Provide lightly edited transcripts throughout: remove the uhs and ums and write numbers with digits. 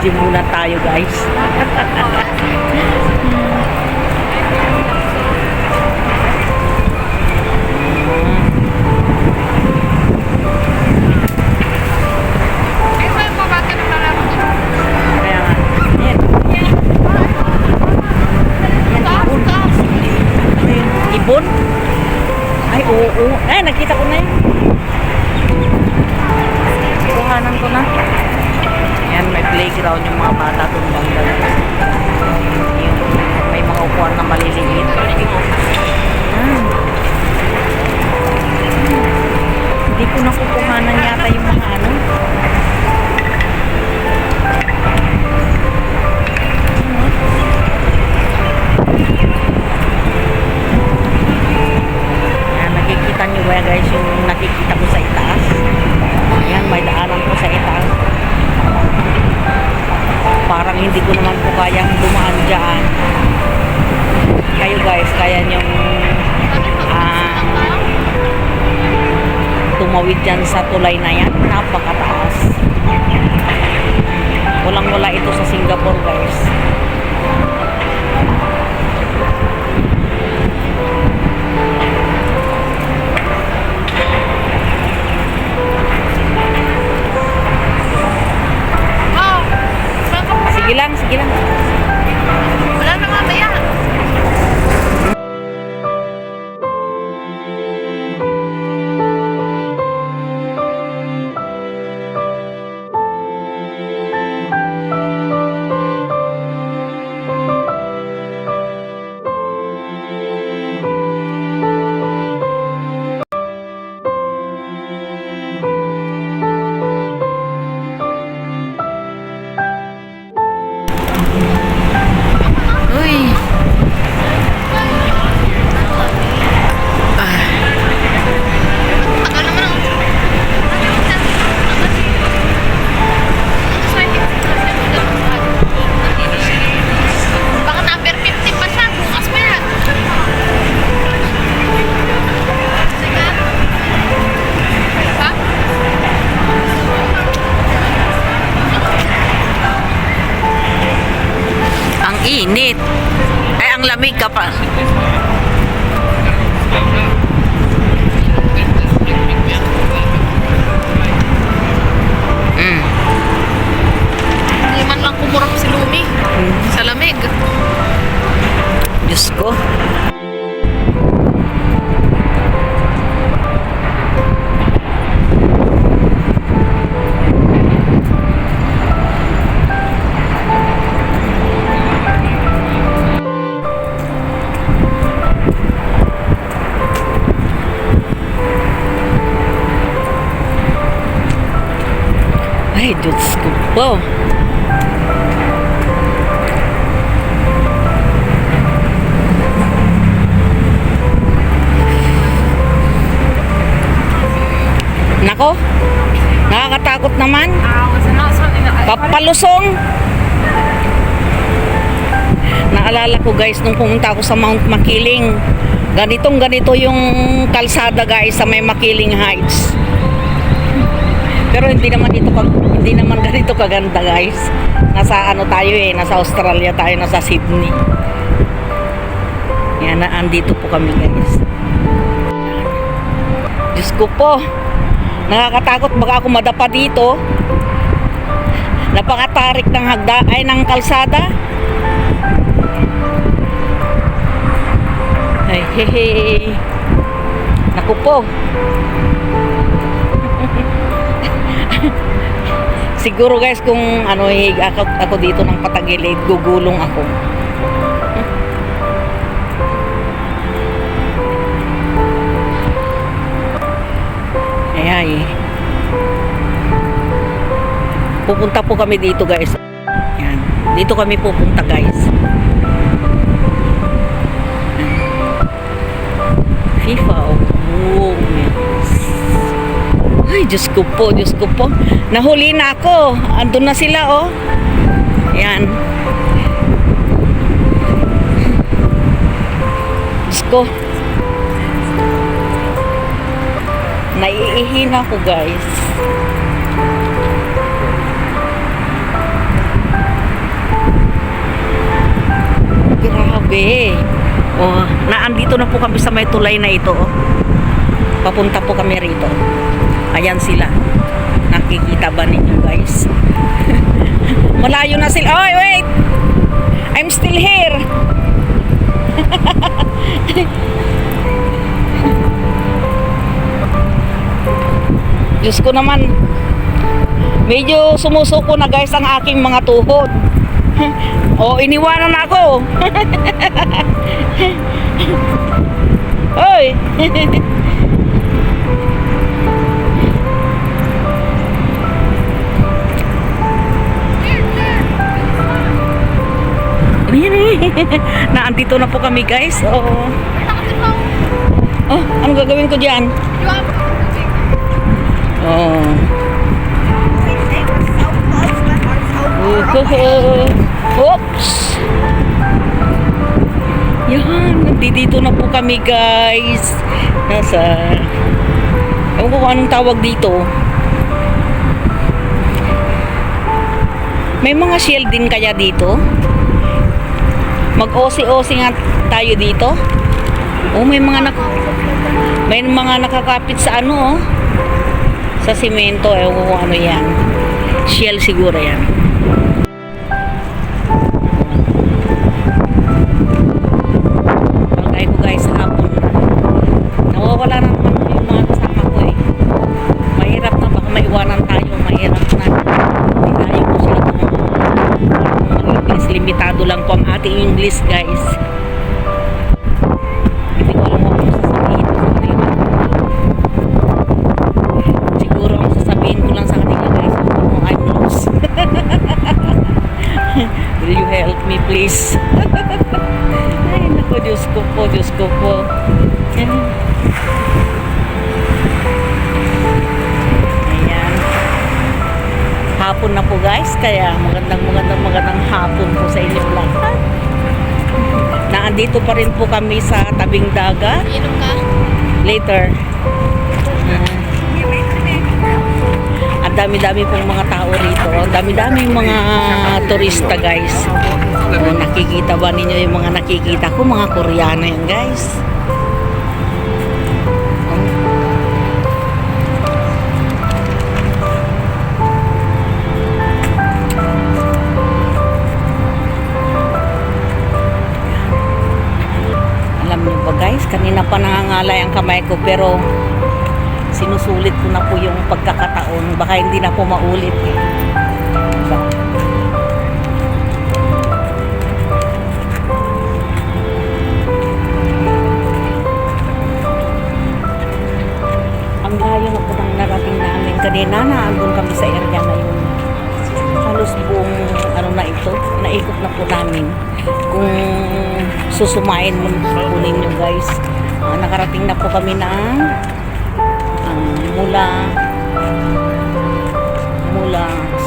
Video muna tayo guys. Ibon? Ay, oo. Ay, nakita ko na yun. Kuhanan ko na. Ayan, may playground yung mga bata doon banda. May mga upuan na maliliit. Hindi ko nakukuhanan yata yung mga ano. Nakikita nyo ba guys yung nakikita ko sa itaas? Ayan, may daanan ko sa itaas. Parang hindi ko naman po kayang dumaan dyan. Kayo guys, kaya nyong tumawid dyan sa tulay na yan. Napakataas. Walang wala ito sa Singapore guys. Sige lang, sige lang. Wala na mamaya. Init. Ay, ang lamig ka pa. Hindi man lang kumurap si Lumi. Sa lamig. Diyos ko. Ay, Diyos ko po. Nako, nakakatakot naman. Papalusong. Naalala ko guys, nung pumunta ako sa Mount Makiling. Ganito yung kalsada guys sa may Makiling Heights. Pero hindi naman ganito kaganda guys. Nasa ano tayo nasa Australia tayo, nasa Sydney. Yan na, andito po kami guys. Diyos ko po. Nakakatakot baka ako madapa dito. Napakatarik ng ng kalsada. Ay, hehe. Naku po. Siguro guys kung ano ako dito ng patagilid, gugulong ako. Ay. Pupunta po kami dito guys. Yan. Dito kami pupunta guys. FIFA. Oh, yes. Ay, Diyos ko po, Diyos ko po. Nahuli na ako. Andun na sila, oh. Yan. Diyos ko. Naiihi na ako, guys. Grabe. Oh, naandito na po kami sa may tulay na ito. Oh. Papunta po kami rito. Ayan sila. Nakikita ba ninyo guys? Malayo na sila. Oh, wait! I'm still here. Diyos ko naman. Medyo sumusuko na guys ang aking mga tuhod. Oh, iniwanan na ako. Hoy. Naandito na po kami guys. Oh. Oh, ano gagawin ko diyan? Oh. Oops. Yan, nandito na po kami guys. Nasa ewan ko kung anong tawag dito. May mga shell din kaya dito? Mag-osi-osi nga tayo dito. Oh, may mga nakakapit sa ano oh. Sa simento, ewan ko kung ano yan. Shell siguro yan. Pagkaya ko guys, hapon na. Nawawala na naman yung mga kasama ko eh. Mahirap na, baka maiwanan tayo. Mahirap na. Hindi tayo masyadong mag-English. Limitado lang po ang ating English guys. Hindi ko alam kung sasabihin ko sa kanila. Siguro ang sasabihin ko lang sa kanila guys, I'm lost. Will you help me please? Ay naku, Diyos ko po, Diyos ko po. Ayan. Hapon na po guys, kaya magandang hapon po sa inyo lahat. Naandito pa rin po kami sa tabing dagat. Inom ka? Later. Ang dami-dami pong mga tao rito. Ang dami-dami mga turista guys. O, nakikita ba ninyo yung mga nakikita ko? Mga Koreano yan guys. Alam niyo ba guys, kanina pa nangangalay ang kamay ko pero sinusulit ko na po yung pagkakataon. Baka hindi na po maulit eh. Diba? Ang layo na po nang narating namin. Kanina naandun kami sa area na yun. Halos buong ano na ito, naikot na po namin. Kung susumain mo po ninyo guys, nakarating na po kami ng mula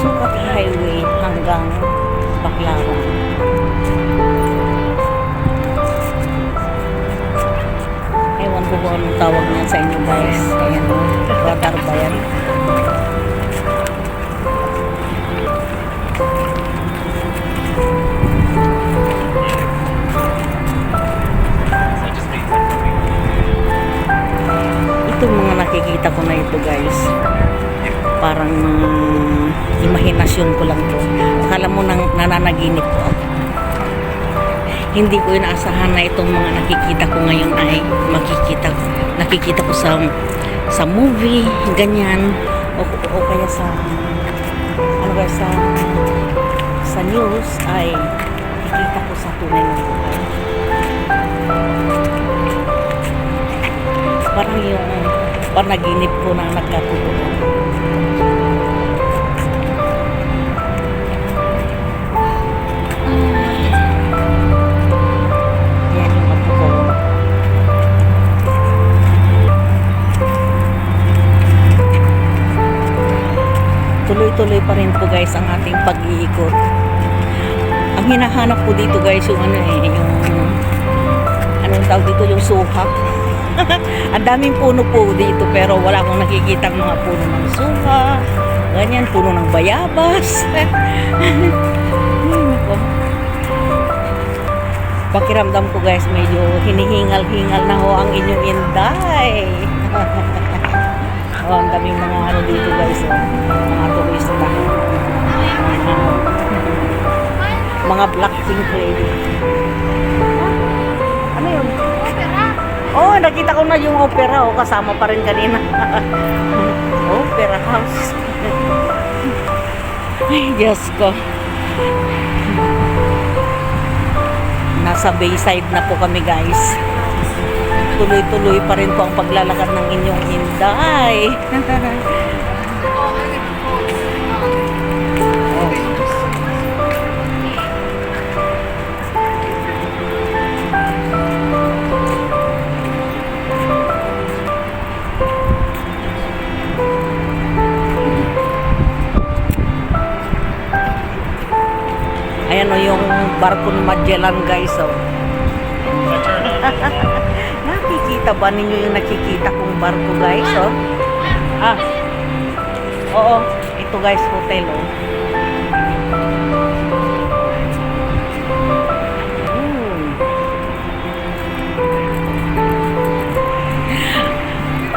Sukat Highway hanggang Baclaran. Ewan ko kung anong tawag niyan sa inyo guys. Ayan o, radar ba yan? Itong mga nakikita ko na ito guys, parang imahinasyon ko lang to. Akala mo nananaginip ko ako. Hindi ko inaasahan na itong mga nakikita ko ngayon ay nakikita ko sa movie, ganyan, o kaya sa ano ba, sa news ay nakikita ko sa tunay na buhay. Parang yung panaginip ko na nagkatotoo. Yan yung apo ko. Tuloy-tuloy pa rin po guys ang ating pag-iikot. Ang hinahanap ko dito guys yung anong tawag dito, yung suha. Ang daming puno po dito pero wala akong nakikitang mga puno ng suha, ganyan, puno ng bayabas. Pakiramdam ko guys, medyo hinihingal-hingal na ho ang inyong inday. Oh, ang daming mga ano dito guys, oh. Mga turista. Mga Blackpink lady. Ano yun? Oh, nakita ko na yung opera, oh, kasama pa rin kanina. Opera house. Ay, Diyos ko. Nasa Bayside na po kami guys. Tuloy-tuloy pa rin po ang paglalakad ng inyong inday. Ayan o yung barko ni Magellan guys oh. Nakikita ba ninyo yung nakikita kong barko guys oh? Ah. Oo, ito guys hotel oh.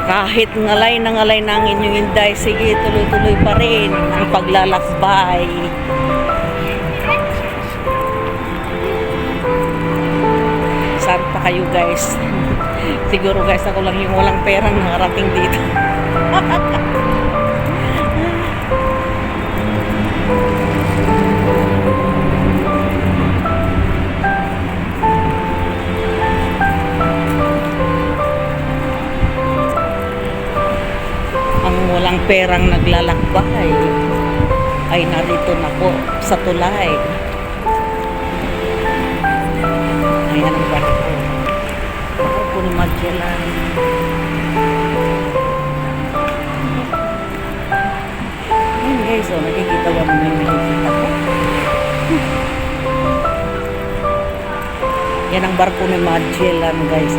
Kahit ngalay na ang inyong inday, sige tuloy-tuloy pa rin ang paglalakbay. Saan pa kayo guys? Siguro guys ako lang yung walang perang nakarating dito. Ang walang perang naglalakbay ay narito na po sa tulay. Ayan ang barko. Barko ni Magellan. Ayan guys, oh, nakikita ba mo yung nakikita ko? Yan ang barko ni Magellan guys.